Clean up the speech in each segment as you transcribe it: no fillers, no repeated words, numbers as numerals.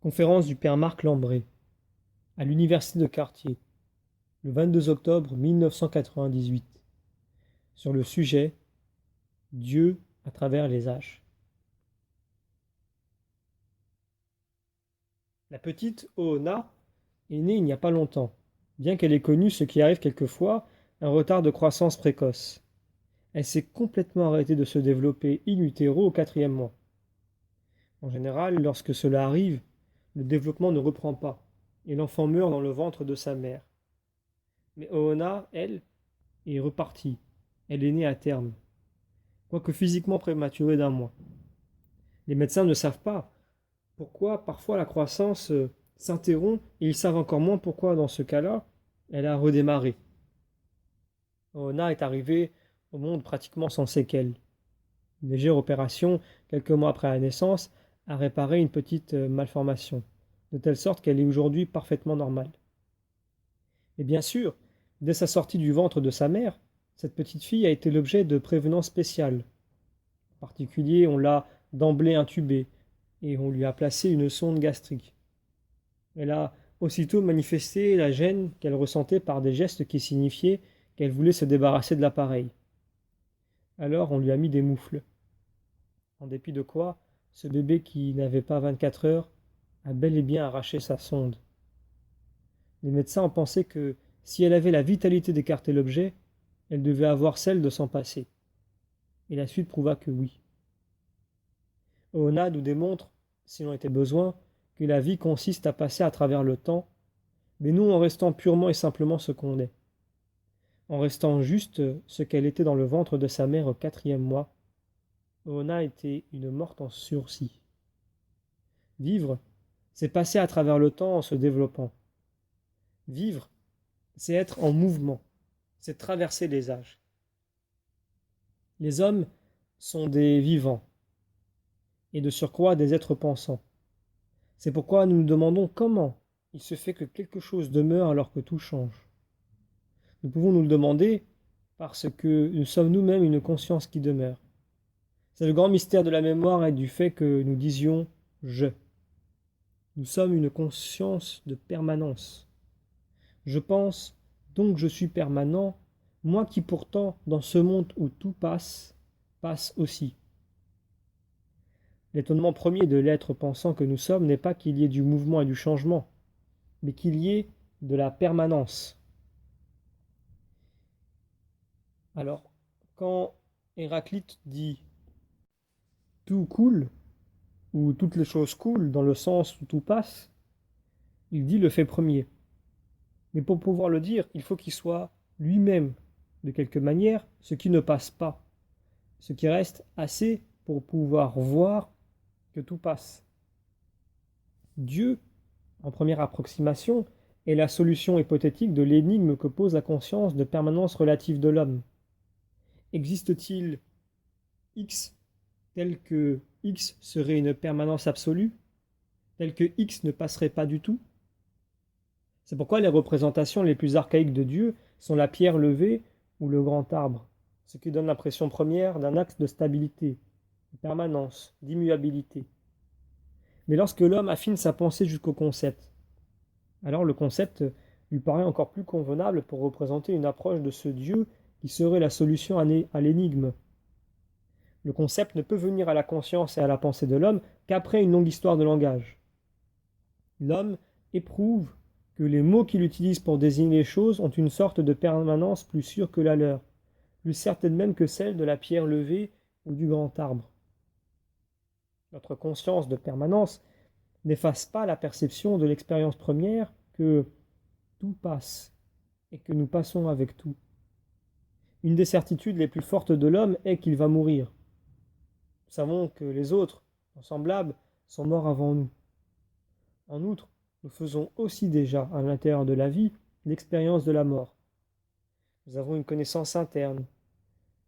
Conférence du père Marc Lambré à l'université de Cartier, le 22 octobre 1998, sur le sujet Dieu à travers les âges. La petite Oona est née il n'y a pas longtemps, bien qu'elle ait connu ce qui arrive quelquefois, un retard de croissance précoce. Elle s'est complètement arrêtée de se développer in utero au 4e mois. En général, lorsque cela arrive, le développement ne reprend pas, et l'enfant meurt dans le ventre de sa mère. Mais Oona, elle, est repartie. Elle est née à terme, quoique physiquement prématurée d'1 mois. Les médecins ne savent pas pourquoi parfois la croissance s'interrompt et ils savent encore moins pourquoi dans ce cas-là, elle a redémarré. Oona est arrivée au monde pratiquement sans séquelles. Une légère opération, quelques mois après la naissance, a réparé une petite malformation, de telle sorte qu'elle est aujourd'hui parfaitement normale. Et bien sûr, dès sa sortie du ventre de sa mère, cette petite fille a été l'objet de prévenances spéciales. En particulier, on l'a d'emblée intubée et on lui a placé une sonde gastrique. Elle a aussitôt manifesté la gêne qu'elle ressentait par des gestes qui signifiaient qu'elle voulait se débarrasser de l'appareil. Alors on lui a mis des moufles. En dépit de quoi, ce bébé qui n'avait pas 24 heures a bel et bien arraché sa sonde. Les médecins ont pensé que si elle avait la vitalité d'écarter l'objet, elle devait avoir celle de s'en passer. Et la suite prouva que oui. Oona nous démontre, s'il en était besoin, que la vie consiste à passer à travers le temps, mais non en restant purement et simplement ce qu'on est, en restant juste ce qu'elle était dans le ventre de sa mère au 4e mois. Oona était une morte en sursis. Vivre, c'est passer à travers le temps en se développant. Vivre, c'est être en mouvement, c'est traverser les âges. Les hommes sont des vivants, et de surcroît des êtres pensants. C'est pourquoi nous nous demandons comment il se fait que quelque chose demeure alors que tout change. Nous pouvons nous le demander parce que nous sommes nous-mêmes une conscience qui demeure. C'est le grand mystère de la mémoire et du fait que nous disions je. Nous sommes une conscience de permanence. Je pense, donc je suis permanent, moi qui pourtant, dans ce monde où tout passe, passe aussi. L'étonnement premier de l'être pensant que nous sommes n'est pas qu'il y ait du mouvement et du changement, mais qu'il y ait de la permanence. Alors, quand Héraclite dit tout coule, ou toutes les choses coulent dans le sens où tout passe, il dit le fait premier. Mais pour pouvoir le dire, il faut qu'il soit lui-même, de quelque manière, ce qui ne passe pas, ce qui reste assez pour pouvoir voir que tout passe. Dieu, en première approximation, est la solution hypothétique de l'énigme que pose la conscience de permanence relative de l'homme. Existe-t-il X tel que X serait une permanence absolue, tel que X ne passerait pas du tout? C'est pourquoi les représentations les plus archaïques de Dieu sont la pierre levée ou le grand arbre, ce qui donne l'impression première d'un axe de stabilité, de permanence, d'immuabilité. Mais lorsque l'homme affine sa pensée jusqu'au concept, alors le concept lui paraît encore plus convenable pour représenter une approche de ce Dieu qui serait la solution à l'énigme. Le concept ne peut venir à la conscience et à la pensée de l'homme qu'après une longue histoire de langage. L'homme éprouve que les mots qu'il utilise pour désigner les choses ont une sorte de permanence plus sûre que la leur, plus certaine même que celle de la pierre levée ou du grand arbre. Notre conscience de permanence n'efface pas la perception de l'expérience première que tout passe et que nous passons avec tout. Une des certitudes les plus fortes de l'homme est qu'il va mourir. Nous savons que les autres, en semblables, sont morts avant nous. En outre, nous faisons aussi déjà, à l'intérieur de la vie, l'expérience de la mort. Nous avons une connaissance interne,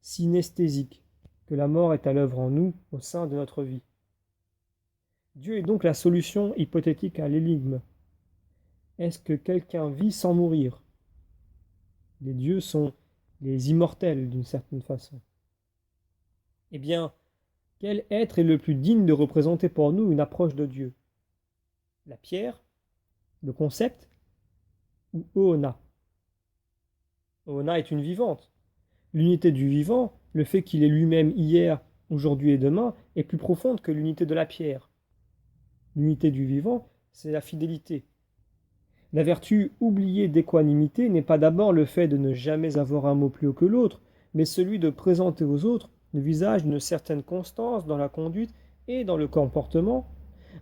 synesthésique, que la mort est à l'œuvre en nous, au sein de notre vie. Dieu est donc la solution hypothétique à l'énigme. Est-ce que quelqu'un vit sans mourir? Les dieux sont les immortels d'une certaine façon. Eh bien, quel être est le plus digne de représenter pour nous une approche de Dieu? la pierre, le concept, ou Oona. Oona est une vivante. L'unité du vivant, le fait qu'il est lui-même hier, aujourd'hui et demain, est plus profonde que l'unité de la pierre. L'unité du vivant, c'est la fidélité. La vertu oubliée d'équanimité n'est pas d'abord le fait de ne jamais avoir un mot plus haut que l'autre, mais celui de présenter aux autres le visage d'une certaine constance dans la conduite et dans le comportement,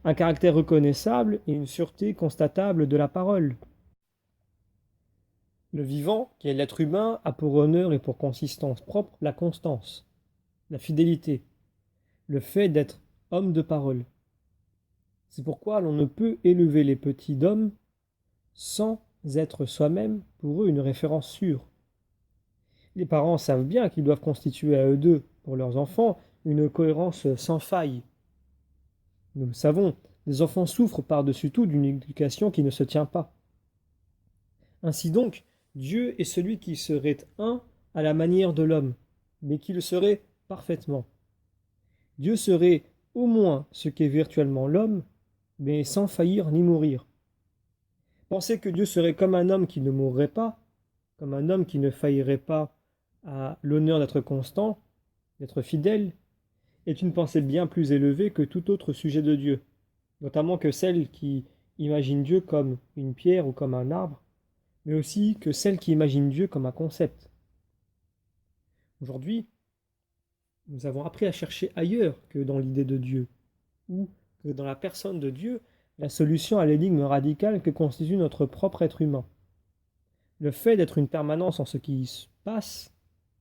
un caractère reconnaissable et une sûreté constatable de la parole. Le vivant, qui est l'être humain, a pour honneur et pour consistance propre la constance, la fidélité, le fait d'être homme de parole. C'est pourquoi l'on ne peut élever les petits d'hommes sans être soi-même pour eux une référence sûre. Les parents savent bien qu'ils doivent constituer à eux deux, pour leurs enfants, une cohérence sans faille. Nous le savons, les enfants souffrent par-dessus tout d'une éducation qui ne se tient pas. Ainsi donc, Dieu est celui qui serait un à la manière de l'homme, mais qui le serait parfaitement. Dieu serait au moins ce qu'est virtuellement l'homme, mais sans faillir ni mourir. Penser que Dieu serait comme un homme qui ne mourrait pas, comme un homme qui ne faillirait pas à l'honneur d'être constant, d'être fidèle, est une pensée bien plus élevée que tout autre sujet de Dieu, notamment que celle qui imagine Dieu comme une pierre ou comme un arbre, mais aussi que celle qui imagine Dieu comme un concept. Aujourd'hui, nous avons appris à chercher ailleurs que dans l'idée de Dieu, ou que dans la personne de Dieu, la solution à l'énigme radicale que constitue notre propre être humain. Le fait d'être une permanence en ce qui se passe,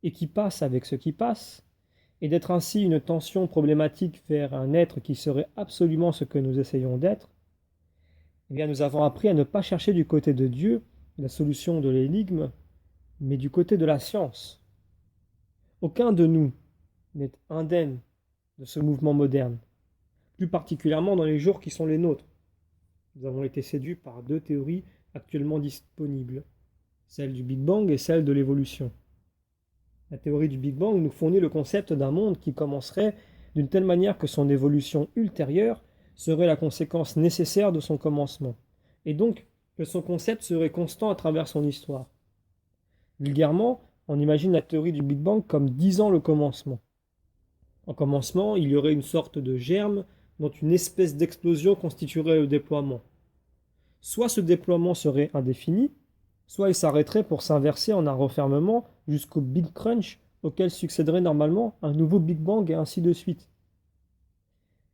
et qui passe avec ce qui passe, et d'être ainsi une tension problématique vers un être qui serait absolument ce que nous essayons d'être, eh bien nous avons appris à ne pas chercher du côté de Dieu la solution de l'énigme, mais du côté de la science. Aucun de nous n'est indemne de ce mouvement moderne, plus particulièrement dans les jours qui sont les nôtres. Nous avons été séduits par deux théories actuellement disponibles, celle du Big Bang et celle de l'évolution. La théorie du Big Bang nous fournit le concept d'un monde qui commencerait d'une telle manière que son évolution ultérieure serait la conséquence nécessaire de son commencement, et donc que son concept serait constant à travers son histoire. Vulgairement, on imagine la théorie du Big Bang comme disant le commencement. En commencement, il y aurait une sorte de germe dont une espèce d'explosion constituerait le déploiement. Soit ce déploiement serait indéfini, soit il s'arrêterait pour s'inverser en un refermement jusqu'au Big Crunch auquel succéderait normalement un nouveau Big Bang et ainsi de suite.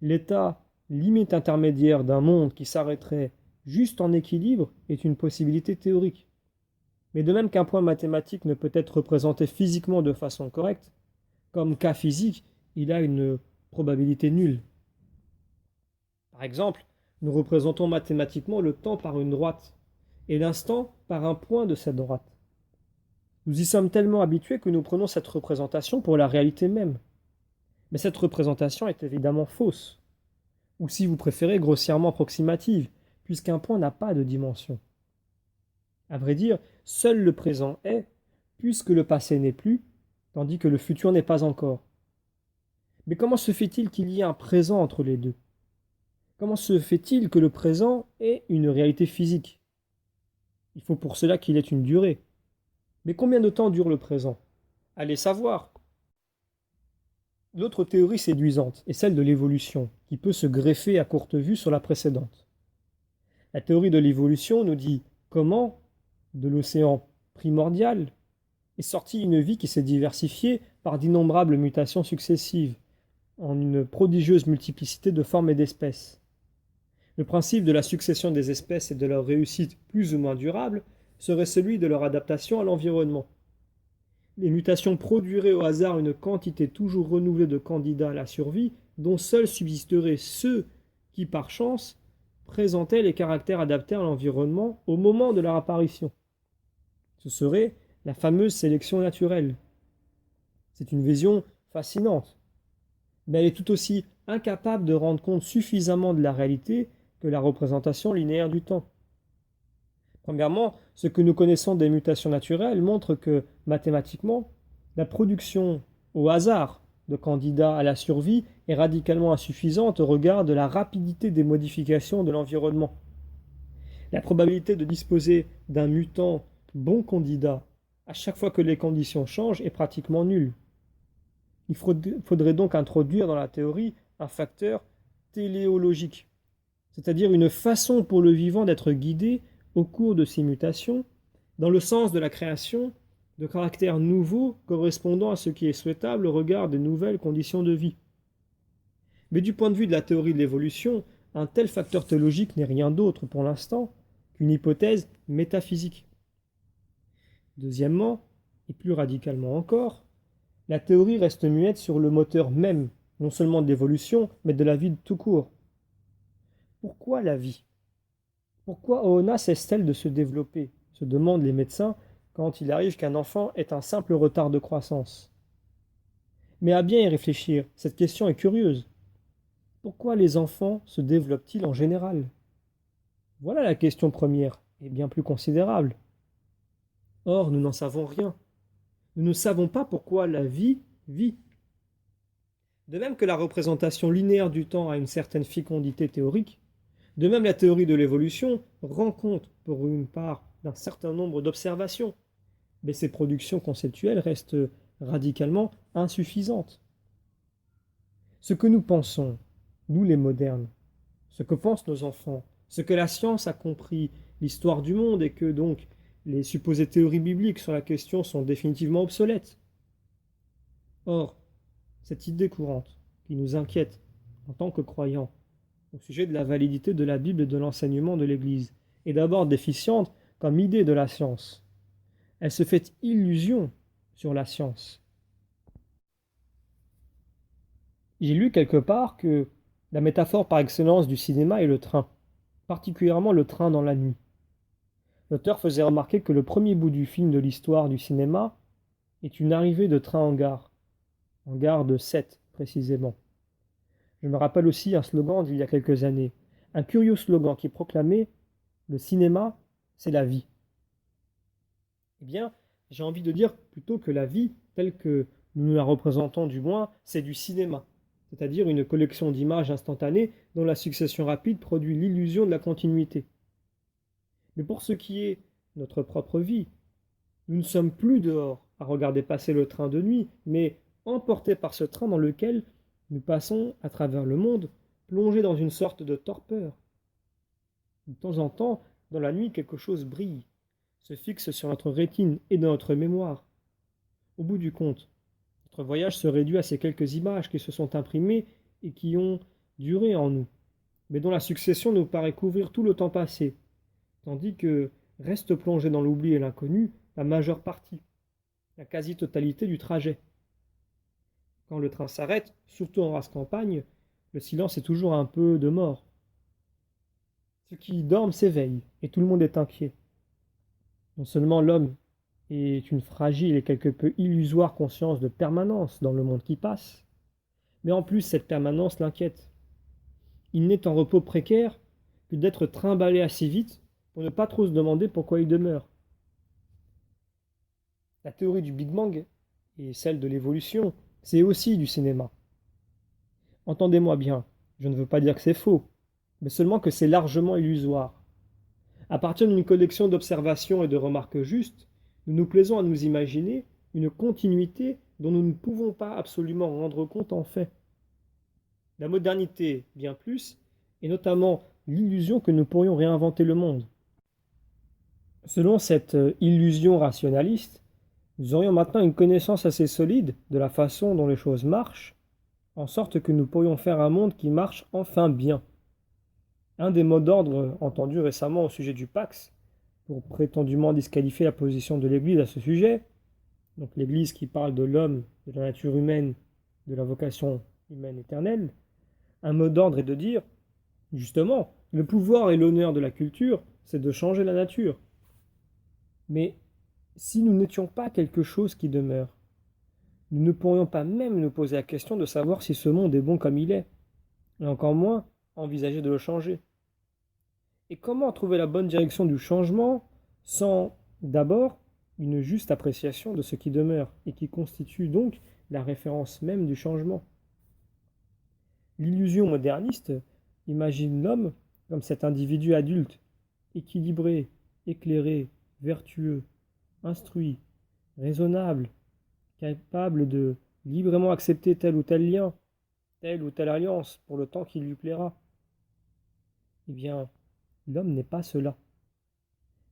L'état limite intermédiaire d'un monde qui s'arrêterait juste en équilibre est une possibilité théorique. Mais de même qu'un point mathématique ne peut être représenté physiquement de façon correcte, comme cas physique, il a une probabilité nulle. Par exemple, nous représentons mathématiquement le temps par une droite, et l'instant par un point de cette droite. Nous y sommes tellement habitués que nous prenons cette représentation pour la réalité même. Mais cette représentation est évidemment fausse, ou si vous préférez grossièrement approximative, puisqu'un point n'a pas de dimension. À vrai dire, seul le présent est, puisque le passé n'est plus, tandis que le futur n'est pas encore. Mais comment se fait-il qu'il y ait un présent entre les deux? Comment se fait-il que le présent ait une réalité physique? Il faut pour cela qu'il ait une durée. Mais combien de temps dure le présent? Allez savoir. L'autre théorie séduisante est celle de l'évolution, qui peut se greffer à courte vue sur la précédente. La théorie de l'évolution nous dit comment, de l'océan primordial, est sortie une vie qui s'est diversifiée par d'innombrables mutations successives, en une prodigieuse multiplicité de formes et d'espèces. Le principe de la succession des espèces et de leur réussite plus ou moins durable serait celui de leur adaptation à l'environnement. Les mutations produiraient au hasard une quantité toujours renouvelée de candidats à la survie, dont seuls subsisteraient ceux qui, par chance, présentaient les caractères adaptés à l'environnement au moment de leur apparition. Ce serait la fameuse sélection naturelle. C'est une vision fascinante, mais elle est tout aussi incapable de rendre compte suffisamment de la réalité que la représentation linéaire du temps. Premièrement, ce que nous connaissons des mutations naturelles montre que, mathématiquement, la production au hasard de candidats à la survie est radicalement insuffisante au regard de la rapidité des modifications de l'environnement. La probabilité de disposer d'un mutant bon candidat à chaque fois que les conditions changent est pratiquement nulle. Il faudrait donc introduire dans la théorie un facteur téléologique, c'est-à-dire une façon pour le vivant d'être guidé au cours de ces mutations, dans le sens de la création de caractères nouveaux correspondant à ce qui est souhaitable au regard des nouvelles conditions de vie. Mais du point de vue de la théorie de l'évolution, un tel facteur théologique n'est rien d'autre pour l'instant qu'une hypothèse métaphysique. Deuxièmement, et plus radicalement encore, la théorie reste muette sur le moteur même, non seulement de l'évolution, mais de la vie tout court. Pourquoi la vie? Pourquoi Oona cesse-t-elle de se développer, se demandent les médecins quand il arrive qu'un enfant ait un simple retard de croissance. Mais à bien y réfléchir, cette question est curieuse. Pourquoi les enfants se développent-ils en général? Voilà la question première, et bien plus considérable. Or, nous n'en savons rien. Nous ne savons pas pourquoi la vie vit. De même que la représentation linéaire du temps a une certaine fécondité théorique, de même la théorie de l'évolution rend compte, pour une part, d'un certain nombre d'observations, mais ces productions conceptuelles restent radicalement insuffisantes. Ce que nous pensons, nous les modernes, ce que pensent nos enfants, ce que la science a compris, l'histoire du monde, et que donc les supposées théories bibliques sur la question sont définitivement obsolètes. Or, cette idée courante qui nous inquiète en tant que croyants au sujet de la validité de la Bible et de l'enseignement de l'Église est d'abord déficiente comme idée de la science. Elle se fait illusion sur la science. J'ai lu quelque part que la métaphore par excellence du cinéma est le train, particulièrement le train dans la nuit. L'auteur faisait remarquer que le premier bout du film de l'histoire du cinéma est une arrivée de train en gare de Sète précisément. Je me rappelle aussi un slogan d'il y a quelques années, un curieux slogan qui proclamait « Le cinéma, c'est la vie ». Eh bien, j'ai envie de dire plutôt que la vie, telle que nous la représentons du moins, c'est du cinéma, c'est-à-dire une collection d'images instantanées dont la succession rapide produit l'illusion de la continuité. Mais pour ce qui est notre propre vie, nous ne sommes plus dehors à regarder passer le train de nuit, mais emportés par ce train dans lequel nous passons à travers le monde, plongés dans une sorte de torpeur. De temps en temps, dans la nuit, quelque chose brille, se fixe sur notre rétine et dans notre mémoire. Au bout du compte, notre voyage se réduit à ces quelques images qui se sont imprimées et qui ont duré en nous, mais dont la succession nous paraît couvrir tout le temps passé, tandis que reste plongée dans l'oubli et l'inconnu la majeure partie, la quasi-totalité du trajet. Quand le train s'arrête, surtout en race campagne, le silence est toujours un peu de mort. Ceux qui dorment s'éveillent, et tout le monde est inquiet. Non seulement l'homme est une fragile et quelque peu illusoire conscience de permanence dans le monde qui passe, mais en plus cette permanence l'inquiète. Il n'est en repos précaire que d'être trimballé assez vite pour ne pas trop se demander pourquoi il demeure. La théorie du Big Bang et celle de l'évolution, c'est aussi du cinéma. Entendez-moi bien, je ne veux pas dire que c'est faux, mais seulement que c'est largement illusoire. À partir d'une collection d'observations et de remarques justes, nous nous plaisons à nous imaginer une continuité dont nous ne pouvons pas absolument rendre compte en fait. La modernité, bien plus, et notamment l'illusion que nous pourrions réinventer le monde. Selon cette illusion rationaliste, nous aurions maintenant une connaissance assez solide de la façon dont les choses marchent, en sorte que nous pourrions faire un monde qui marche enfin bien. Un des mots d'ordre entendus récemment au sujet du Pax, pour prétendument disqualifier la position de l'Église à ce sujet, donc l'Église qui parle de l'homme, de la nature humaine, de la vocation humaine éternelle, un mot d'ordre est de dire, justement, le pouvoir et l'honneur de la culture, c'est de changer la nature. Mais si nous n'étions pas quelque chose qui demeure, nous ne pourrions pas même nous poser la question de savoir si ce monde est bon comme il est, et encore moins envisager de le changer. Et comment trouver la bonne direction du changement sans, d'abord, une juste appréciation de ce qui demeure, et qui constitue donc la référence même du changement. L'illusion moderniste imagine l'homme comme cet individu adulte, équilibré, éclairé, vertueux, instruit, raisonnable, capable de librement accepter tel ou tel lien, telle ou telle alliance pour le temps qui lui plaira. Eh bien, l'homme n'est pas cela.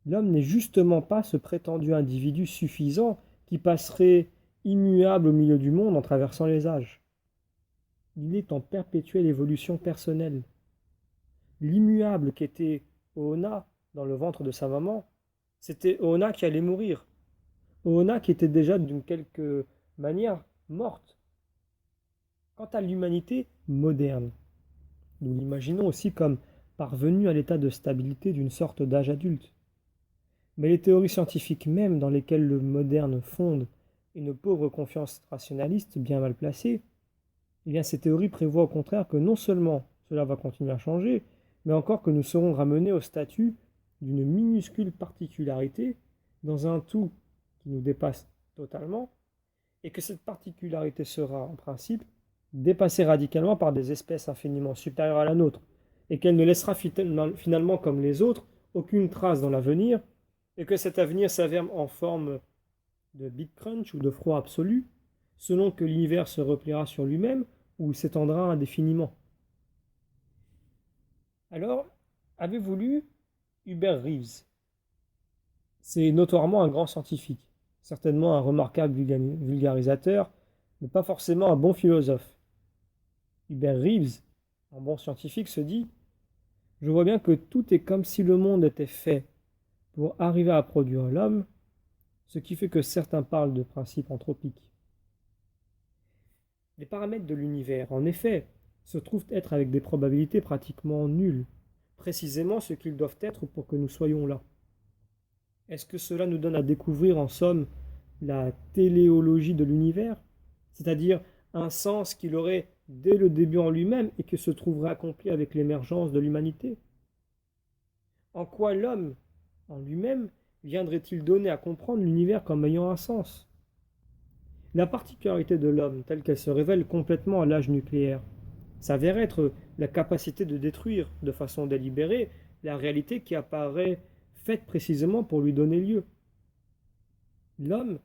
L'homme n'est justement pas ce prétendu individu suffisant qui passerait immuable au milieu du monde en traversant les âges. Il est en perpétuelle évolution personnelle. L'immuable qu'était Oona dans le ventre de sa maman, c'était Oona qui allait mourir. Oona qui était déjà d'une quelque manière morte. Quant à l'humanité moderne, nous l'imaginons aussi comme parvenue à l'état de stabilité d'une sorte d'âge adulte. Mais les théories scientifiques même dans lesquelles le moderne fonde une pauvre confiance rationaliste bien mal placée, eh bien ces théories prévoient au contraire que non seulement cela va continuer à changer, mais encore que nous serons ramenés au statut d'une minuscule particularité dans un tout qui nous dépasse totalement, et que cette particularité sera, en principe, dépassée radicalement par des espèces infiniment supérieures à la nôtre, et qu'elle ne laissera finalement, comme les autres, aucune trace dans l'avenir, et que cet avenir s'avère en forme de Big Crunch ou de froid absolu, selon que l'univers se repliera sur lui-même ou s'étendra indéfiniment. Alors, avez-vous lu Hubert Reeves? C'est notoirement un grand scientifique, certainement un remarquable vulgarisateur, mais pas forcément un bon philosophe. Hubert Reeves, un bon scientifique, se dit: je vois bien que tout est comme si le monde était fait pour arriver à produire l'homme, ce qui fait que certains parlent de principe anthropique. Les paramètres de l'univers, en effet, se trouvent être avec des probabilités pratiquement nulles, précisément ce qu'ils doivent être pour que nous soyons là. Est-ce que cela nous donne à découvrir en somme la téléologie de l'univers, c'est-à-dire un sens qu'il aurait dès le début en lui-même et que se trouverait accompli avec l'émergence de l'humanité? En quoi l'homme, en lui-même, viendrait-il donner à comprendre l'univers comme ayant un sens? La particularité de l'homme, telle qu'elle se révèle complètement à l'âge nucléaire, s'avère être la capacité de détruire de façon délibérée la réalité qui apparaît faite précisément pour lui donner lieu. L'homme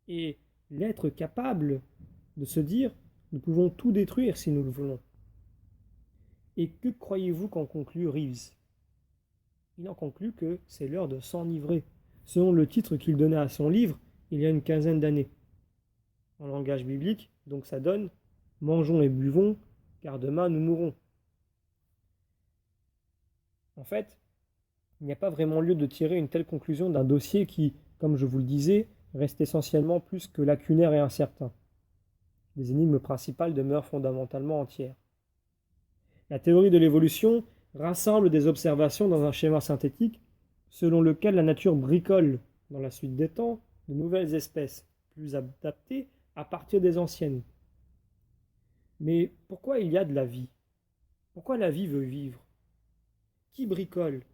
est l'être capable de se dire: nous pouvons tout détruire si nous le voulons. Et que croyez-vous qu'en conclut Reeves? Il en conclut que c'est l'heure de s'enivrer, selon le titre qu'il donnait à son livre il y a une quinzaine d'années. En langage biblique, donc ça donne: mangeons et buvons, car demain nous mourrons. En fait, il n'y a pas vraiment lieu de tirer une telle conclusion d'un dossier qui, comme je vous le disais, reste essentiellement plus que lacunaire et incertain. Les énigmes principales demeurent fondamentalement entières. La théorie de l'évolution rassemble des observations dans un schéma synthétique selon lequel la nature bricole, dans la suite des temps, de nouvelles espèces plus adaptées à partir des anciennes. Mais pourquoi il y a de la vie? Pourquoi la vie veut vivre? Qui bricole?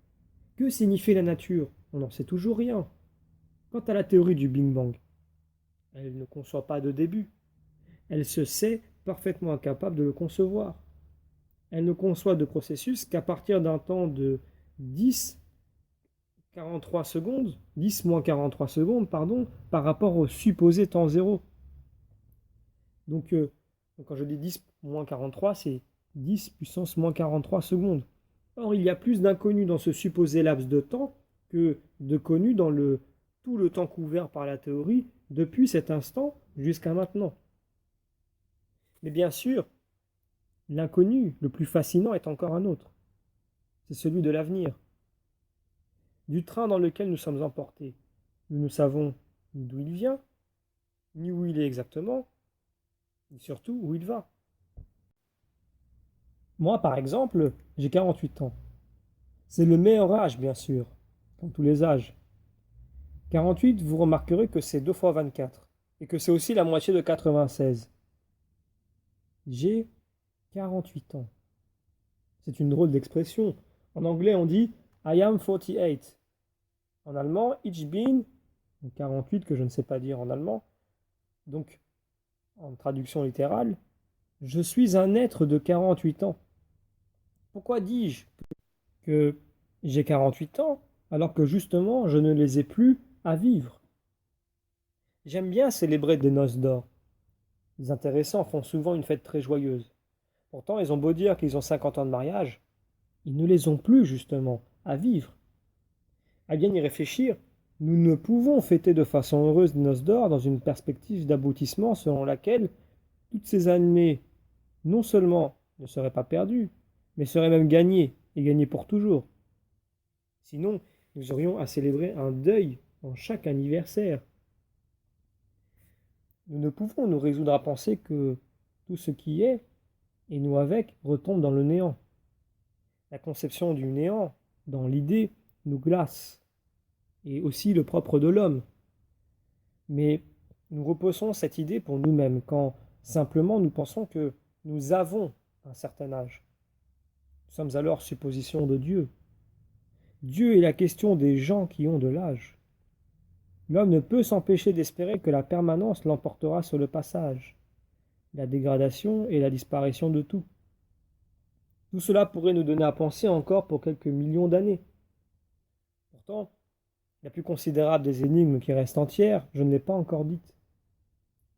Que signifie la nature? On n'en sait toujours rien. Quant à la théorie du Big Bang, elle ne conçoit pas de début. Elle se sait parfaitement incapable de le concevoir. Elle ne conçoit de processus qu'à partir d'un temps de 10 moins 43 secondes, par rapport au supposé temps zéro. Donc quand je dis 10 moins 43, c'est 10 puissance moins 43 secondes. Or, il y a plus d'inconnus dans ce supposé laps de temps que de connus dans tout le temps couvert par la théorie depuis cet instant jusqu'à maintenant. Mais bien sûr, l'inconnu le plus fascinant est encore un autre. C'est celui de l'avenir. Du train dans lequel nous sommes emportés. Nous ne savons ni d'où il vient, ni où il est exactement, ni surtout où il va. Moi, par exemple, j'ai 48 ans. C'est le meilleur âge, bien sûr, comme tous les âges. 48, vous remarquerez que c'est 2 fois 24, et que c'est aussi la moitié de 96. J'ai 48 ans. C'est une drôle d'expression. En anglais, on dit I am 48. En allemand, ich bin, 48 que je ne sais pas dire en allemand. Donc, en traduction littérale, je suis un être de 48 ans. Pourquoi dis-je que j'ai 48 ans alors que justement je ne les ai plus à vivre? J'aime bien célébrer des noces d'or. Les intéressants font souvent une fête très joyeuse. Pourtant, ils ont beau dire qu'ils ont 50 ans de mariage, ils ne les ont plus justement à vivre. À bien y réfléchir, nous ne pouvons fêter de façon heureuse des noces d'or dans une perspective d'aboutissement selon laquelle toutes ces années non seulement ne seraient pas perdues, mais seraient même gagnées, et gagnées pour toujours. Sinon, nous aurions à célébrer un deuil en chaque anniversaire. Nous ne pouvons nous résoudre à penser que tout ce qui est, et nous avec, retombe dans le néant. La conception du néant, dans l'idée, nous glace, et aussi le propre de l'homme. Mais nous repoussons cette idée pour nous-mêmes, quand simplement nous pensons que nous avons un certain âge. Nous sommes alors supposition de Dieu. Dieu est la question des gens qui ont de l'âge. L'homme ne peut s'empêcher d'espérer que la permanence l'emportera sur le passage, la dégradation et la disparition de tout. Tout cela pourrait nous donner à penser encore pour quelques millions d'années. Pourtant, la plus considérable des énigmes qui reste entière, je ne l'ai pas encore dite.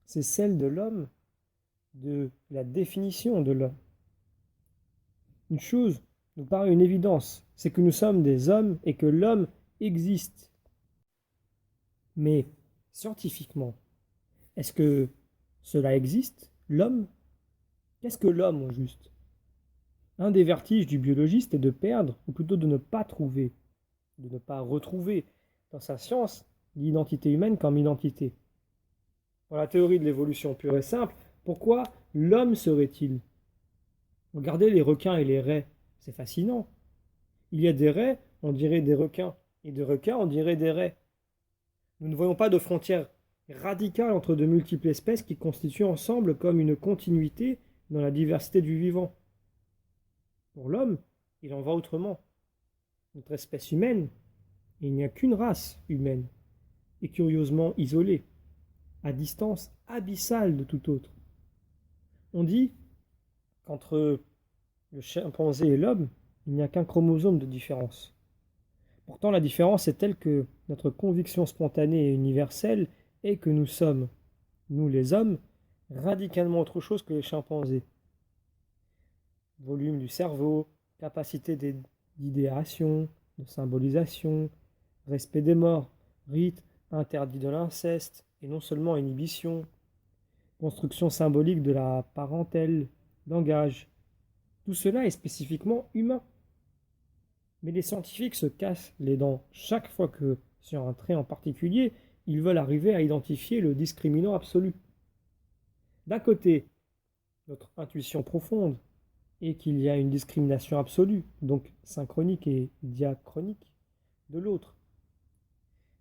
C'est celle de l'homme, de la définition de l'homme. Une chose nous paraît une évidence, c'est que nous sommes des hommes et que l'homme existe. Mais scientifiquement, est-ce que cela existe, l'homme? Qu'est-ce que l'homme au juste? Un des vertiges du biologiste est de perdre, ou plutôt de ne pas trouver, de ne pas retrouver dans sa science l'identité humaine comme identité. Dans la théorie de l'évolution pure et simple, pourquoi l'homme serait-il? Regardez les requins et les raies, c'est fascinant. Il y a des raies, on dirait des requins, et des requins, on dirait des raies. Nous ne voyons pas de frontière radicale entre de multiples espèces qui constituent ensemble comme une continuité dans la diversité du vivant. Pour l'homme, il en va autrement. Notre espèce humaine, il n'y a qu'une race humaine, et curieusement isolée, à distance abyssale de tout autre. On dit qu'entre le chimpanzé et l'homme, il n'y a qu'un chromosome de différence. Pourtant, la différence est telle que notre conviction spontanée et universelle est que nous sommes, nous les hommes, radicalement autre chose que les chimpanzés. Volume du cerveau, capacité d'idéation, de symbolisation, respect des morts, rite interdit de l'inceste, et non seulement inhibition, construction symbolique de la parentèle, langage. Tout cela est spécifiquement humain. Mais les scientifiques se cassent les dents chaque fois que, sur un trait en particulier, ils veulent arriver à identifier le discriminant absolu. D'un côté, notre intuition profonde est qu'il y a une discrimination absolue, donc synchronique et diachronique, de l'autre.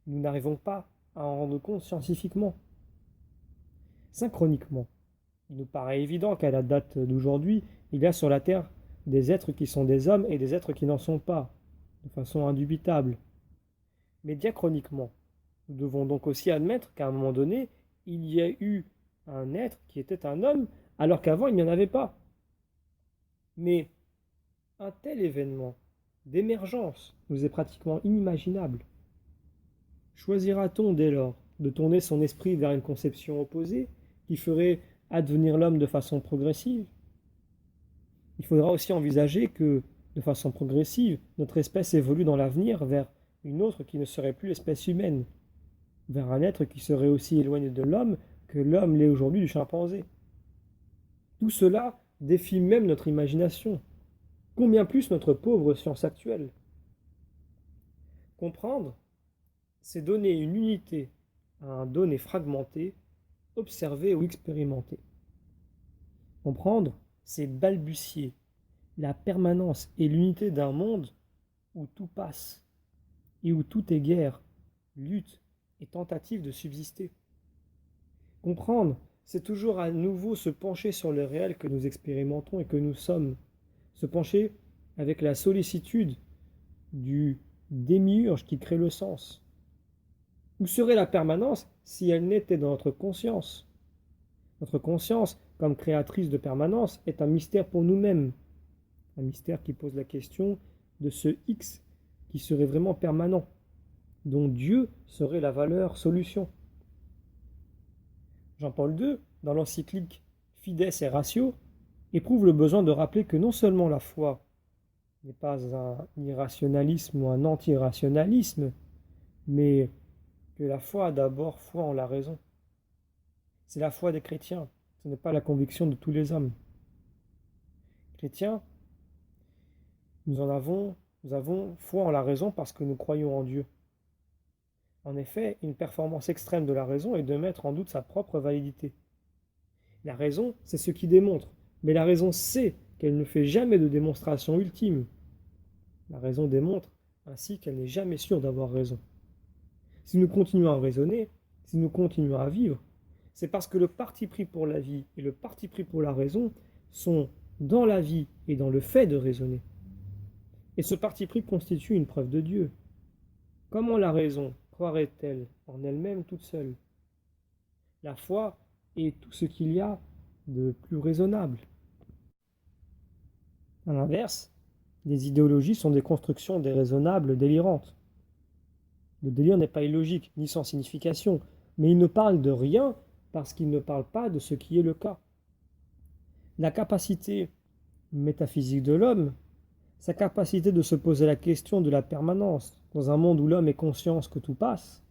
Nous n'arrivons pas à en rendre compte scientifiquement. Synchroniquement, il nous paraît évident qu'à la date d'aujourd'hui, il y a sur la Terre des êtres qui sont des hommes et des êtres qui n'en sont pas, de façon indubitable. Mais diachroniquement, nous devons donc aussi admettre qu'à un moment donné, il y a eu un être qui était un homme, alors qu'avant il n'y en avait pas. Mais un tel événement d'émergence nous est pratiquement inimaginable. Choisira-t-on dès lors de tourner son esprit vers une conception opposée qui ferait advenir l'homme de façon progressive? Il faudra aussi envisager que, de façon progressive, notre espèce évolue dans l'avenir vers une autre qui ne serait plus l'espèce humaine, vers un être qui serait aussi éloigné de l'homme que l'homme l'est aujourd'hui du chimpanzé. Tout cela défie même notre imagination, combien plus notre pauvre science actuelle. Comprendre, c'est donner une unité à un donné fragmenté, observé ou expérimenté. Comprendre, c'est balbutier la permanence et l'unité d'un monde où tout passe et où tout est guerre, lutte et tentative de subsister. Comprendre, c'est toujours à nouveau se pencher sur le réel que nous expérimentons et que nous sommes, se pencher avec la sollicitude du démiurge qui crée le sens. Où serait la permanence si elle n'était dans notre conscience? Notre conscience, comme créatrice de permanence, est un mystère pour nous-mêmes. Un mystère qui pose la question de ce X qui serait vraiment permanent, dont Dieu serait la valeur solution. Jean-Paul II, dans l'encyclique Fides et Ratio, éprouve le besoin de rappeler que non seulement la foi n'est pas un irrationalisme ou un anti-rationalisme, mais que la foi a d'abord foi en la raison. C'est la foi des chrétiens, ce n'est pas la conviction de tous les hommes. Chrétiens, nous avons foi en la raison parce que nous croyons en Dieu. En effet, une performance extrême de la raison est de mettre en doute sa propre validité. La raison, c'est ce qui démontre, mais la raison sait qu'elle ne fait jamais de démonstration ultime. La raison démontre ainsi qu'elle n'est jamais sûre d'avoir raison. Si nous continuons à raisonner, si nous continuons à vivre, c'est parce que le parti pris pour la vie et le parti pris pour la raison sont dans la vie et dans le fait de raisonner. Et ce parti pris constitue une preuve de Dieu. Comment la raison croirait-elle en elle-même toute seule? La foi est tout ce qu'il y a de plus raisonnable. À l'inverse, les idéologies sont des constructions déraisonnables, délirantes. Le délire n'est pas illogique, ni sans signification, mais il ne parle de rien parce qu'il ne parle pas de ce qui est le cas. La capacité métaphysique de l'homme, sa capacité de se poser la question de la permanence dans un monde où l'homme est conscience que tout passe,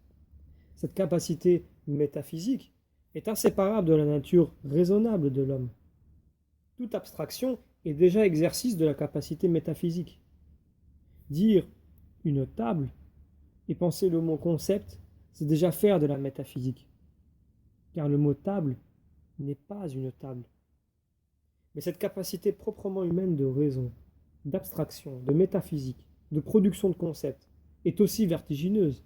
cette capacité métaphysique est inséparable de la nature raisonnable de l'homme. Toute abstraction est déjà exercice de la capacité métaphysique. Dire une table et penser le mot concept, c'est déjà faire de la métaphysique. Car le mot table n'est pas une table. Mais cette capacité proprement humaine de raison, d'abstraction, de métaphysique, de production de concepts, est aussi vertigineuse.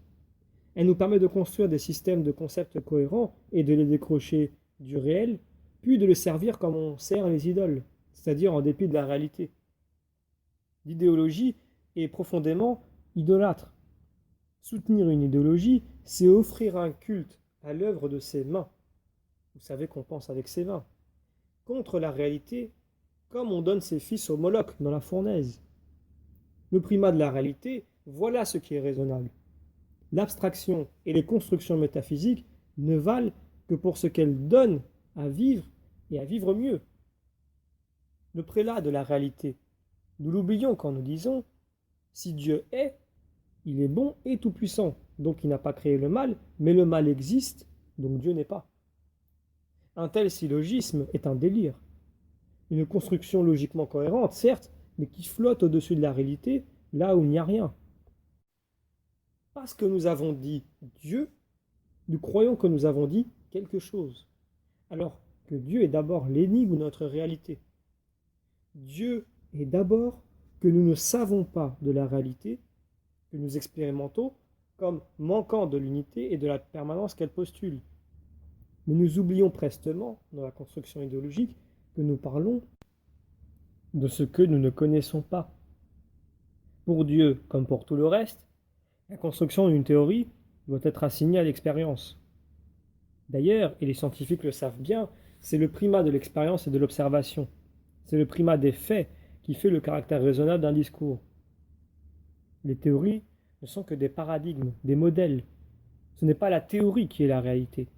Elle nous permet de construire des systèmes de concepts cohérents et de les décrocher du réel, puis de les servir comme on sert les idoles, c'est-à-dire en dépit de la réalité. L'idéologie est profondément idolâtre. Soutenir une idéologie, c'est offrir un culte à l'œuvre de ses mains. Vous savez qu'on pense avec ses mains. Contre la réalité, comme on donne ses fils au Moloch dans la fournaise. Le primat de la réalité, voilà ce qui est raisonnable. L'abstraction et les constructions métaphysiques ne valent que pour ce qu'elles donnent à vivre et à vivre mieux. Le prélat de la réalité, nous l'oublions quand nous disons « si Dieu est, il est bon et tout-puissant, donc il n'a pas créé le mal, mais le mal existe, donc Dieu n'est pas. » Un tel syllogisme est un délire. Une construction logiquement cohérente, certes, mais qui flotte au-dessus de la réalité, là où il n'y a rien. Parce que nous avons dit Dieu, nous croyons que nous avons dit quelque chose, alors que Dieu est d'abord l'énigme de notre réalité. Dieu est d'abord que nous ne savons pas de la réalité, que nous expérimentons comme manquant de l'unité et de la permanence qu'elle postule. Mais nous oublions prestement, dans la construction idéologique, que nous parlons de ce que nous ne connaissons pas. Pour Dieu, comme pour tout le reste, la construction d'une théorie doit être assignée à l'expérience. D'ailleurs, et les scientifiques le savent bien, c'est le primat de l'expérience et de l'observation. C'est le primat des faits qui fait le caractère raisonnable d'un discours. Les théories ne sont que des paradigmes, des modèles. Ce n'est pas la théorie qui est la réalité.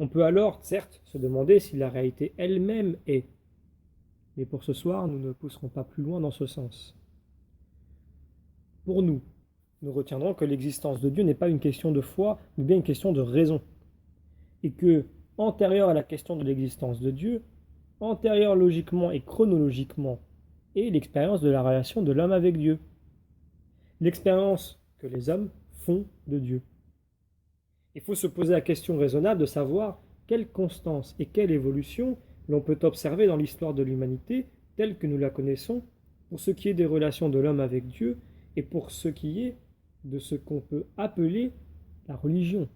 On peut alors, certes, se demander si la réalité elle-même est. Mais pour ce soir, nous ne pousserons pas plus loin dans ce sens. Pour nous, nous retiendrons que l'existence de Dieu n'est pas une question de foi, mais bien une question de raison. Et que, antérieure à la question de l'existence de Dieu, antérieure logiquement et chronologiquement, est l'expérience de la relation de l'homme avec Dieu. L'expérience que les hommes font de Dieu. Il faut se poser la question raisonnable de savoir quelle constance et quelle évolution l'on peut observer dans l'histoire de l'humanité telle que nous la connaissons, pour ce qui est des relations de l'homme avec Dieu et pour ce qui est de ce qu'on peut appeler la religion.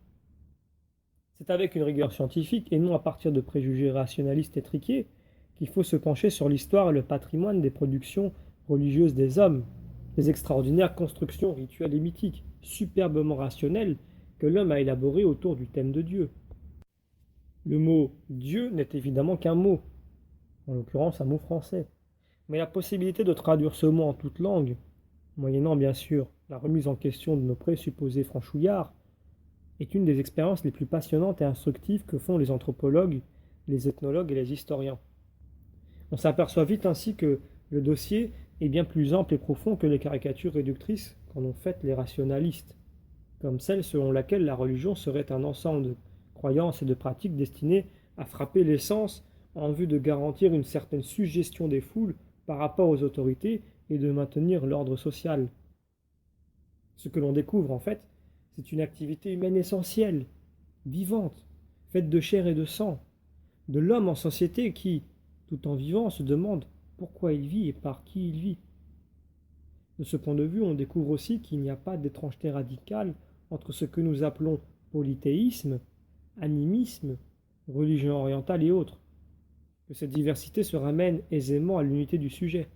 C'est avec une rigueur scientifique et non à partir de préjugés rationalistes étriqués qu'il faut se pencher sur l'histoire et le patrimoine des productions religieuses des hommes, des extraordinaires constructions rituelles et mythiques, superbement rationnelles, que l'homme a élaborées autour du thème de Dieu. Le mot Dieu n'est évidemment qu'un mot, en l'occurrence un mot français. Mais la possibilité de traduire ce mot en toute langue, moyennant bien sûr la remise en question de nos présupposés franchouillards, est une des expériences les plus passionnantes et instructives que font les anthropologues, les ethnologues et les historiens. On s'aperçoit vite ainsi que le dossier est bien plus ample et profond que les caricatures réductrices qu'en ont faites les rationalistes, comme celle selon laquelle la religion serait un ensemble de croyances et de pratiques destinées à frapper les sens en vue de garantir une certaine suggestion des foules par rapport aux autorités et de maintenir l'ordre social. Ce que l'on découvre en fait, c'est une activité humaine essentielle, vivante, faite de chair et de sang, de l'homme en société qui, tout en vivant, se demande pourquoi il vit et par qui il vit. De ce point de vue, on découvre aussi qu'il n'y a pas d'étrangeté radicale entre ce que nous appelons polythéisme, animisme, religion orientale et autres, que cette diversité se ramène aisément à l'unité du sujet.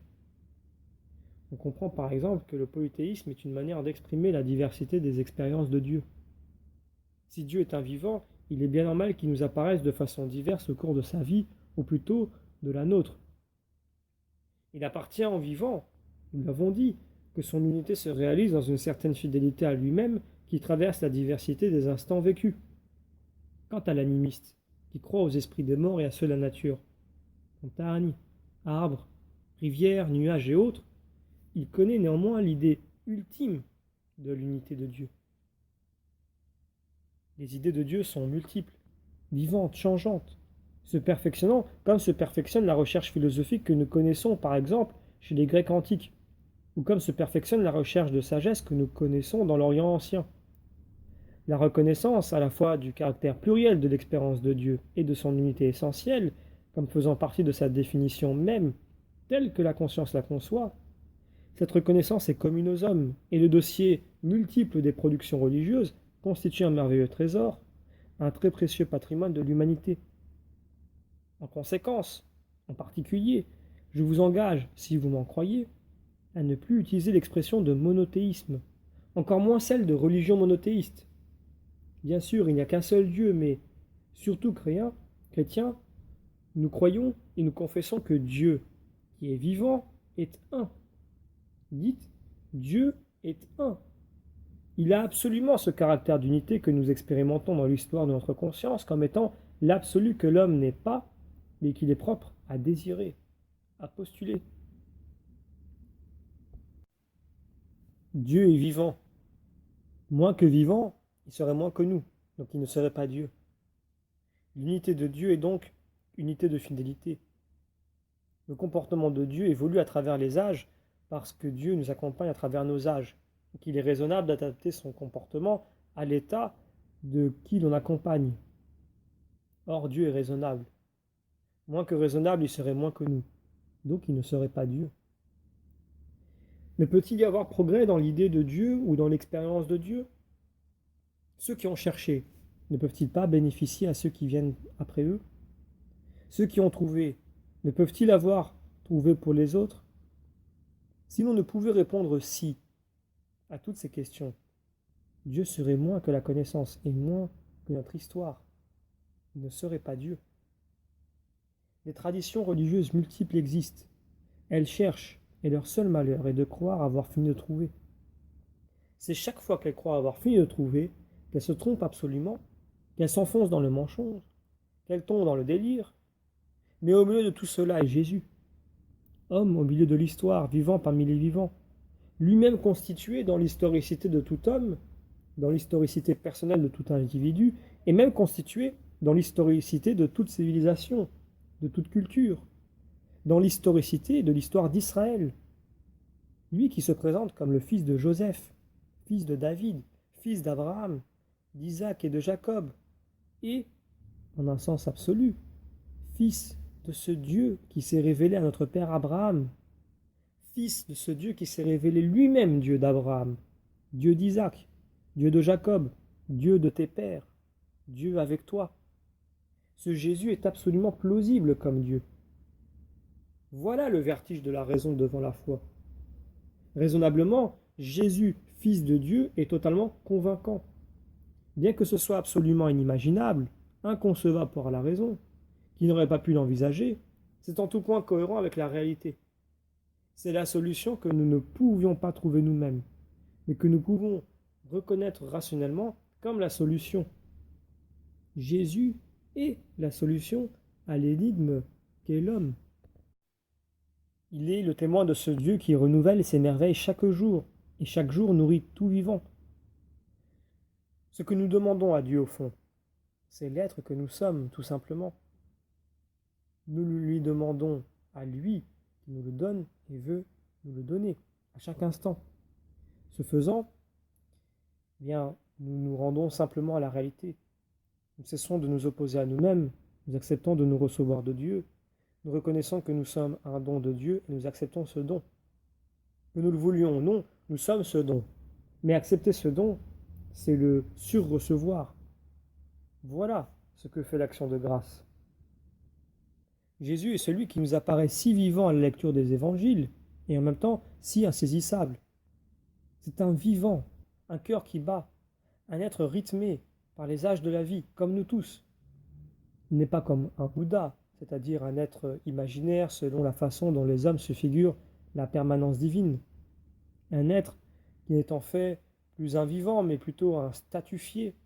On comprend par exemple que le polythéisme est une manière d'exprimer la diversité des expériences de Dieu. Si Dieu est un vivant, il est bien normal qu'il nous apparaisse de façon diverse au cours de sa vie, ou plutôt de la nôtre. Il appartient au vivant, nous l'avons dit, que son unité se réalise dans une certaine fidélité à lui-même qui traverse la diversité des instants vécus. Quant à l'animiste, qui croit aux esprits des morts et à ceux de la nature, montagnes, arbres, rivières, nuages et autres, il connaît néanmoins l'idée ultime de l'unité de Dieu. Les idées de Dieu sont multiples, vivantes, changeantes, se perfectionnant comme se perfectionne la recherche philosophique que nous connaissons par exemple chez les Grecs antiques, ou comme se perfectionne la recherche de sagesse que nous connaissons dans l'Orient ancien. La reconnaissance à la fois du caractère pluriel de l'expérience de Dieu et de son unité essentielle, comme faisant partie de sa définition même, telle que la conscience la conçoit, cette reconnaissance est commune aux hommes, et le dossier multiple des productions religieuses constitue un merveilleux trésor, un très précieux patrimoine de l'humanité. En conséquence, en particulier, je vous engage, si vous m'en croyez, à ne plus utiliser l'expression de monothéisme, encore moins celle de religion monothéiste. Bien sûr, il n'y a qu'un seul Dieu, mais surtout chrétiens, nous croyons et nous confessons que Dieu, qui est vivant, est un. Dites, Dieu est un. Il a absolument ce caractère d'unité que nous expérimentons dans l'histoire de notre conscience comme étant l'absolu que l'homme n'est pas, mais qu'il est propre à désirer, à postuler. Dieu est vivant. Moins que vivant, il serait moins que nous, donc il ne serait pas Dieu. L'unité de Dieu est donc unité de fidélité. Le comportement de Dieu évolue à travers les âges parce que Dieu nous accompagne à travers nos âges. Donc il est raisonnable d'adapter son comportement à l'état de qui l'on accompagne. Or Dieu est raisonnable. Moins que raisonnable, il serait moins que nous. Donc il ne serait pas Dieu. Mais peut-il y avoir progrès dans l'idée de Dieu ou dans l'expérience de Dieu? Ceux qui ont cherché, ne peuvent-ils pas bénéficier à ceux qui viennent après eux? Ceux qui ont trouvé, ne peuvent-ils avoir trouvé pour les autres? Si l'on ne pouvait répondre si à toutes ces questions, Dieu serait moins que la connaissance et moins que notre histoire. Il ne serait pas Dieu. Les traditions religieuses multiples existent. Elles cherchent, et leur seul malheur est de croire avoir fini de trouver. C'est chaque fois qu'elles croient avoir fini de trouver qu'elles se trompent absolument, qu'elles s'enfoncent dans le mensonge, qu'elles tombent dans le délire. Mais au milieu de tout cela est Jésus, homme au milieu de l'histoire, vivant parmi les vivants, lui-même constitué dans l'historicité de tout homme, dans l'historicité personnelle de tout individu, et même constitué dans l'historicité de toute civilisation, de toute culture, dans l'historicité de l'histoire d'Israël. Lui qui se présente comme le fils de Joseph, fils de David, fils d'Abraham, d'Isaac et de Jacob, et, en un sens absolu, fils de ce Dieu qui s'est révélé à notre père Abraham, fils de ce Dieu qui s'est révélé lui-même Dieu d'Abraham, Dieu d'Isaac, Dieu de Jacob, Dieu de tes pères, Dieu avec toi. Ce Jésus est absolument plausible comme Dieu. Voilà le vertige de la raison devant la foi. Raisonnablement, Jésus, fils de Dieu, est totalement convaincant. Bien que ce soit absolument inimaginable, inconcevable par la raison, qui n'aurait pas pu l'envisager, c'est en tout point cohérent avec la réalité. C'est la solution que nous ne pouvions pas trouver nous-mêmes, mais que nous pouvons reconnaître rationnellement comme la solution. Jésus est la solution à l'énigme qu'est l'homme. Il est le témoin de ce Dieu qui renouvelle ses merveilles chaque jour, et chaque jour nourrit tout vivant. Ce que nous demandons à Dieu au fond, c'est l'être que nous sommes, tout simplement. Nous lui demandons à lui qui nous le donne et veut nous le donner à chaque instant. Ce faisant, eh bien, nous nous rendons simplement à la réalité. Nous cessons de nous opposer à nous-mêmes, nous acceptons de nous recevoir de Dieu, nous reconnaissons que nous sommes un don de Dieu et nous acceptons ce don. Que nous le voulions ou non, nous sommes ce don. Mais accepter ce don, c'est le surrecevoir. Voilà ce que fait l'action de grâce. Jésus est celui qui nous apparaît si vivant à la lecture des évangiles et en même temps si insaisissable. C'est un vivant, un cœur qui bat, un être rythmé par les âges de la vie, comme nous tous. Il n'est pas comme un Bouddha, c'est-à-dire un être imaginaire selon la façon dont les hommes se figurent la permanence divine. Un être qui n'est en fait plus un vivant, mais plutôt un statufié,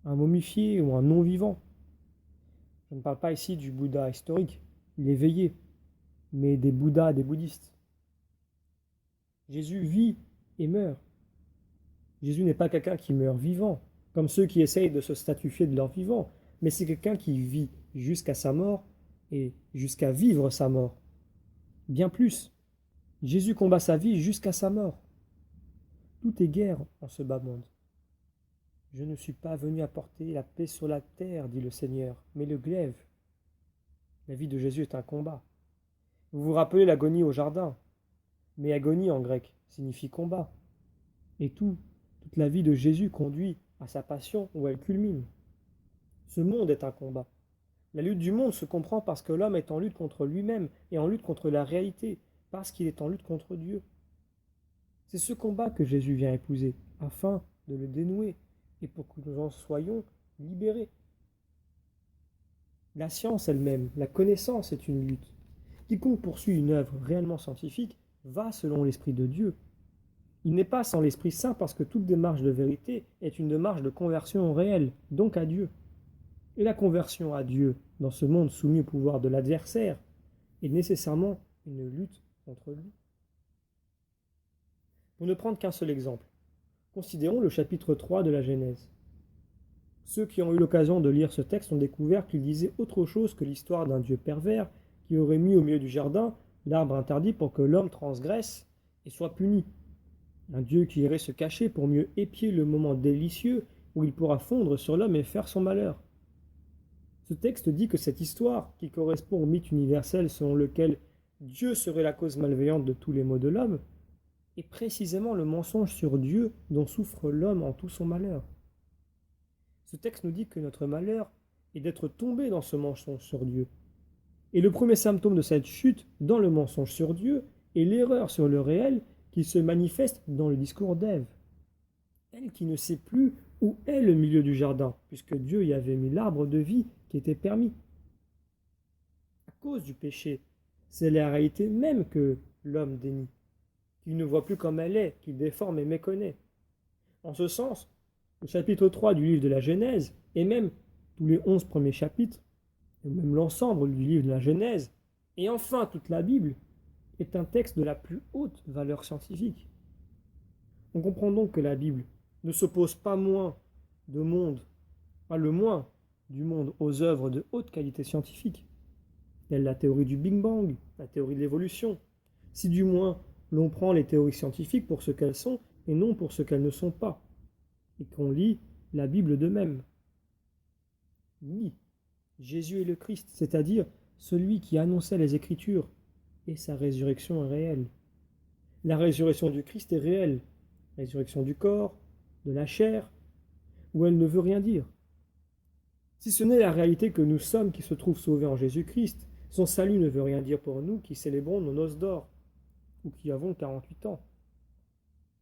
un momifié ou un non-vivant. Je ne parle pas ici du Bouddha historique, l'éveillé, mais des Bouddhas, des bouddhistes. Jésus vit et meurt. Jésus n'est pas quelqu'un qui meurt vivant, comme ceux qui essayent de se statufier de leur vivant, mais c'est quelqu'un qui vit jusqu'à sa mort et jusqu'à vivre sa mort. Bien plus, Jésus combat sa vie jusqu'à sa mort. Tout est guerre en ce bas monde. Je ne suis pas venu apporter la paix sur la terre, dit le Seigneur, mais le glaive. La vie de Jésus est un combat. Vous vous rappelez l'agonie au jardin, mais agonie en grec signifie combat. Et toute la vie de Jésus conduit à sa passion où elle culmine. Ce monde est un combat. La lutte du monde se comprend parce que l'homme est en lutte contre lui-même et en lutte contre la réalité, parce qu'il est en lutte contre Dieu. C'est ce combat que Jésus vient épouser, afin de le dénouer, et pour que nous en soyons libérés. La science elle-même, la connaissance est une lutte. Quiconque poursuit une œuvre réellement scientifique va selon l'Esprit de Dieu. Il n'est pas sans l'Esprit Saint parce que toute démarche de vérité est une démarche de conversion au réel, donc à Dieu. Et la conversion à Dieu, dans ce monde soumis au pouvoir de l'adversaire, est nécessairement une lutte contre lui. Pour ne prendre qu'un seul exemple, considérons le chapitre 3 de la Genèse. Ceux qui ont eu l'occasion de lire ce texte ont découvert qu'il disait autre chose que l'histoire d'un Dieu pervers qui aurait mis au milieu du jardin l'arbre interdit pour que l'homme transgresse et soit puni. Un Dieu qui irait se cacher pour mieux épier le moment délicieux où il pourra fondre sur l'homme et faire son malheur. Ce texte dit que cette histoire, qui correspond au mythe universel selon lequel Dieu serait la cause malveillante de tous les maux de l'homme, est précisément le mensonge sur Dieu dont souffre l'homme en tout son malheur. Ce texte nous dit que notre malheur est d'être tombé dans ce mensonge sur Dieu. Et le premier symptôme de cette chute dans le mensonge sur Dieu est l'erreur sur le réel qui se manifeste dans le discours d'Ève. Elle qui ne sait plus où est le milieu du jardin, puisque Dieu y avait mis l'arbre de vie qui était permis. À cause du péché, c'est la réalité même que l'homme dénie, qu'il ne voit plus comme elle est, qu'il déforme et méconnaît. En ce sens, le chapitre 3 du livre de la Genèse, et même tous les 11 premiers chapitres, et même l'ensemble du livre de la Genèse, et enfin toute la Bible, est un texte de la plus haute valeur scientifique. On comprend donc que la Bible ne s'oppose pas moins de monde, pas le moins du monde aux œuvres de haute qualité scientifique, telle la théorie du Big Bang, la théorie de l'évolution, si du moins l'on prend les théories scientifiques pour ce qu'elles sont et non pour ce qu'elles ne sont pas, et qu'on lit la Bible de même. Oui, Jésus est le Christ, c'est-à-dire celui qui annonçait les Écritures, et sa résurrection est réelle. La résurrection du Christ est réelle, résurrection du corps, de la chair, où elle ne veut rien dire. Si ce n'est la réalité que nous sommes qui se trouve sauvés en Jésus-Christ, son salut ne veut rien dire pour nous qui célébrons nos noces d'or, ou qui avons 48 ans.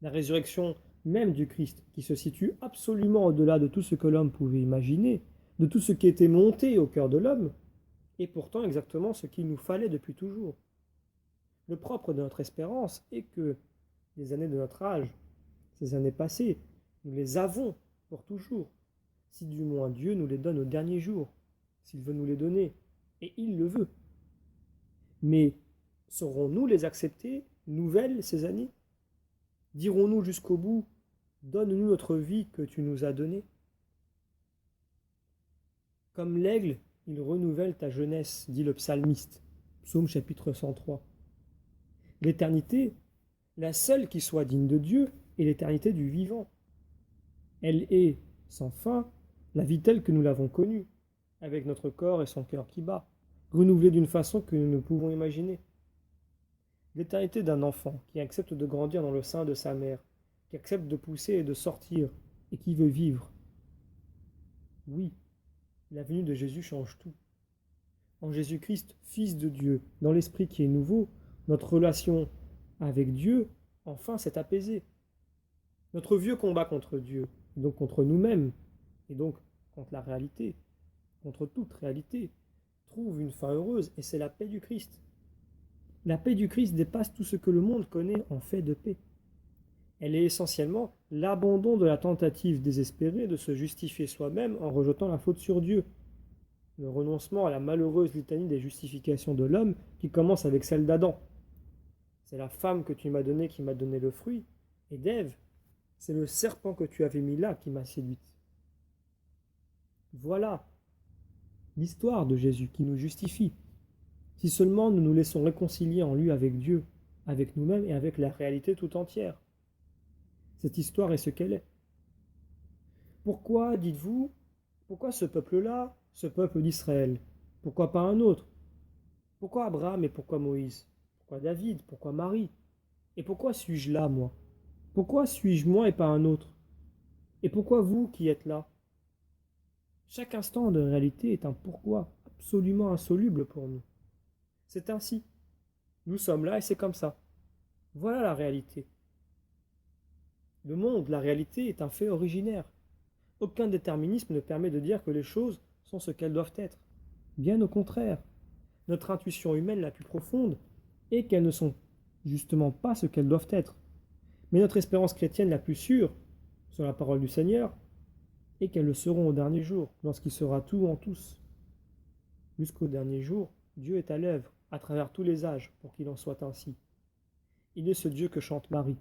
La résurrection même du Christ, qui se situe absolument au-delà de tout ce que l'homme pouvait imaginer, de tout ce qui était monté au cœur de l'homme, et pourtant exactement ce qu'il nous fallait depuis toujours. Le propre de notre espérance est que les années de notre âge, ces années passées, nous les avons pour toujours, si du moins Dieu nous les donne au dernier jour, s'il veut nous les donner, et il le veut. Mais saurons-nous les accepter, nouvelles, ces années? Dirons-nous jusqu'au bout, donne-nous notre vie que tu nous as donnée? Comme l'aigle, il renouvelle ta jeunesse, dit le psalmiste, psaume chapitre 103. L'éternité, la seule qui soit digne de Dieu, est l'éternité du vivant. Elle est, sans fin, la vie telle que nous l'avons connue, avec notre corps et son cœur qui bat, renouvelée d'une façon que nous ne pouvons imaginer. L'éternité d'un enfant qui accepte de grandir dans le sein de sa mère, qui accepte de pousser et de sortir, et qui veut vivre. Oui, la venue de Jésus change tout. En Jésus-Christ, Fils de Dieu, dans l'Esprit qui est nouveau, notre relation avec Dieu, enfin, s'est apaisée. Notre vieux combat contre Dieu, et donc contre nous-mêmes, et donc contre la réalité, contre toute réalité, trouve une fin heureuse, et c'est la paix du Christ. La paix du Christ dépasse tout ce que le monde connaît en fait de paix. Elle est essentiellement l'abandon de la tentative désespérée de se justifier soi-même en rejetant la faute sur Dieu. Le renoncement à la malheureuse litanie des justifications de l'homme qui commence avec celle d'Adam. C'est la femme que tu m'as donnée qui m'a donné le fruit, et d'Ève, c'est le serpent que tu avais mis là qui m'a séduite. Voilà l'histoire de Jésus qui nous justifie. Si seulement nous nous laissons réconcilier en lui avec Dieu, avec nous-mêmes et avec la réalité tout entière. Cette histoire est ce qu'elle est. Pourquoi, dites-vous, pourquoi ce peuple-là, ce peuple d'Israël? Pourquoi pas un autre? Pourquoi Abraham et pourquoi Moïse? Pourquoi David? Pourquoi Marie? Et pourquoi suis-je là, moi? Pourquoi suis-je moi et pas un autre? Et pourquoi vous qui êtes là? Chaque instant de réalité est un pourquoi absolument insoluble pour nous. C'est ainsi. Nous sommes là et c'est comme ça. Voilà la réalité. Le monde, la réalité, est un fait originaire. Aucun déterminisme ne permet de dire que les choses sont ce qu'elles doivent être. Bien au contraire, notre intuition humaine la plus profonde est qu'elles ne sont justement pas ce qu'elles doivent être. Mais notre espérance chrétienne la plus sûre, sur la parole du Seigneur, est qu'elles le seront au dernier jour, lorsqu'il sera tout en tous. Jusqu'au dernier jour, Dieu est à l'œuvre, à travers tous les âges, pour qu'il en soit ainsi. Il est ce Dieu que chante Marie.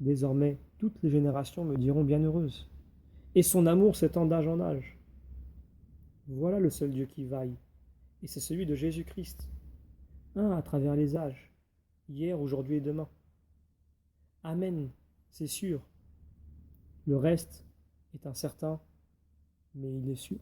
Désormais, toutes les générations me diront bienheureuse. Et son amour s'étend d'âge en âge. Voilà le seul Dieu qui vaille, et c'est celui de Jésus-Christ, un à travers les âges, hier, aujourd'hui et demain. Amen, c'est sûr. Le reste est incertain, mais il est sûr.